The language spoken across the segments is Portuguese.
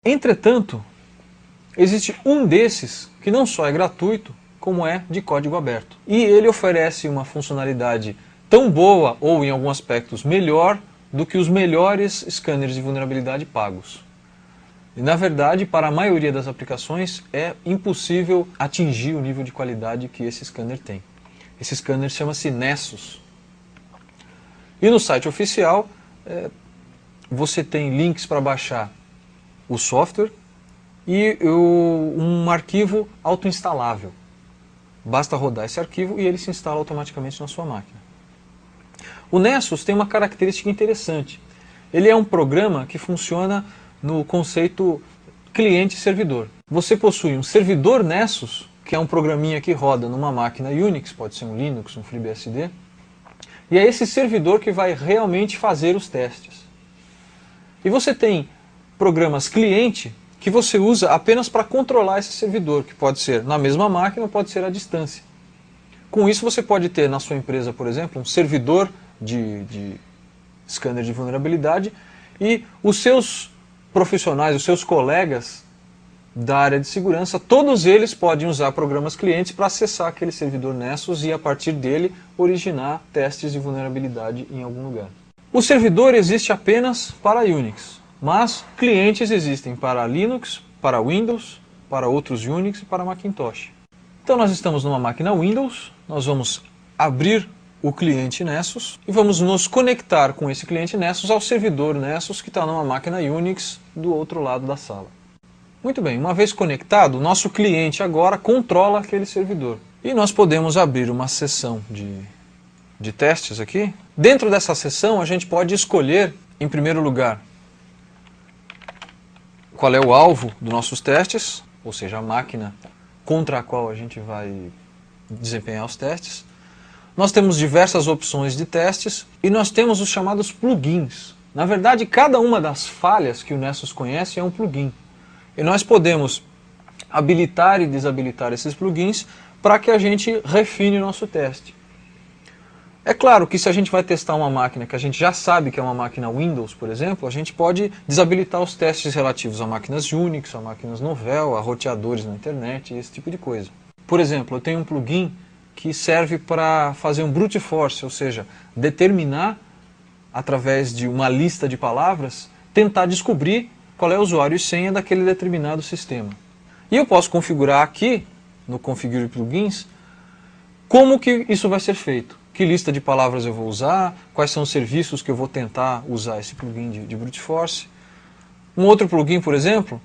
Entretanto, existe um desses que não só é gratuito, como é de código aberto. E ele oferece uma funcionalidade tão boa, ou em alguns aspectos melhor, do que os melhores scanners de vulnerabilidade pagos. E na verdade, para a maioria das aplicações, é impossível atingir o nível de qualidade que esse scanner tem. Esse scanner chama-se Nessus. E no site oficial, você tem links para baixar o software e um arquivo autoinstalável. Basta rodar esse arquivo e ele se instala automaticamente na sua máquina. O Nessus tem uma característica interessante. Ele é um programa que funciona no conceito cliente-servidor. Você possui um servidor Nessus, que é um programinha que roda numa máquina Unix, pode ser um Linux, um FreeBSD, e é esse servidor que vai realmente fazer os testes. E você tem programas cliente que você usa apenas para controlar esse servidor, que pode ser na mesma máquina ou pode ser à distância. Com isso você pode ter na sua empresa, por exemplo, um servidor de scanner de vulnerabilidade e os seus profissionais, os seus colegas da área de segurança, todos eles podem usar programas clientes para acessar aquele servidor Nessus e a partir dele originar testes de vulnerabilidade em algum lugar. O servidor existe apenas para Unix, mas clientes existem para Linux, para Windows, para outros Unix e para Macintosh. Então nós estamos numa máquina Windows, nós vamos abrir o cliente Nessus e vamos nos conectar com esse cliente Nessus ao servidor Nessus que está numa máquina Unix do outro lado da sala. Muito bem, uma vez conectado, nosso cliente agora controla aquele servidor. E nós podemos abrir uma sessão de testes aqui. Dentro dessa sessão a gente pode escolher, em primeiro lugar, qual é o alvo dos nossos testes, ou seja, a máquina contra a qual a gente vai desempenhar os testes. Nós temos diversas opções de testes e nós temos os chamados plugins. Na verdade, cada uma das falhas que o Nessus conhece é um plugin. E nós podemos habilitar e desabilitar esses plugins para que a gente refine o nosso teste. É claro que se a gente vai testar uma máquina que a gente já sabe que é uma máquina Windows, por exemplo, a gente pode desabilitar os testes relativos a máquinas Unix, a máquinas Novell, a roteadores na internet, esse tipo de coisa. Por exemplo, eu tenho um plugin que serve para fazer um brute force, ou seja, determinar, através de uma lista de palavras, tentar descobrir qual é o usuário e senha daquele determinado sistema. E eu posso configurar aqui, no Configure Plugins, como que isso vai ser feito. Que lista de palavras eu vou usar, quais são os serviços que eu vou tentar usar esse plugin de brute force. Um outro plugin, por exemplo,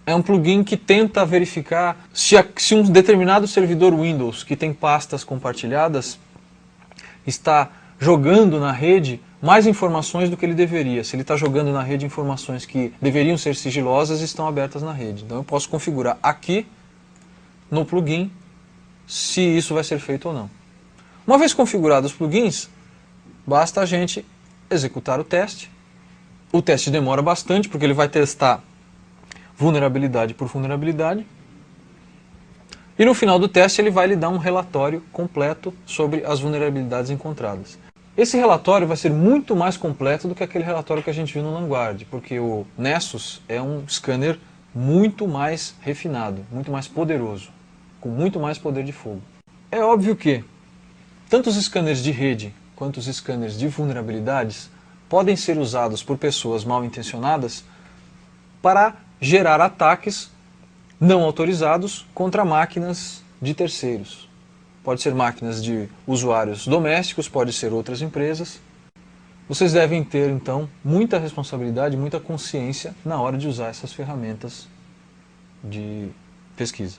é um plugin que tenta verificar se um determinado servidor Windows que tem pastas compartilhadas está jogando na rede mais informações do que ele deveria. Se ele está jogando na rede informações que deveriam ser sigilosas e estão abertas na rede. Então eu posso configurar aqui no plugin se isso vai ser feito ou não. Uma vez configurados os plugins, basta a gente executar o teste. O teste demora bastante porque ele vai testar vulnerabilidade por vulnerabilidade. E no final do teste ele vai lhe dar um relatório completo sobre as vulnerabilidades encontradas. Esse relatório vai ser muito mais completo do que aquele relatório que a gente viu no Languard, porque o Nessus é um scanner muito mais refinado, muito mais poderoso, com muito mais poder de fogo. É óbvio que tanto os scanners de rede quanto os scanners de vulnerabilidades podem ser usados por pessoas mal intencionadas para gerar ataques não autorizados contra máquinas de terceiros. Pode ser máquinas de usuários domésticos, pode ser outras empresas. Vocês devem ter, então, muita responsabilidade, muita consciência na hora de usar essas ferramentas de pesquisa.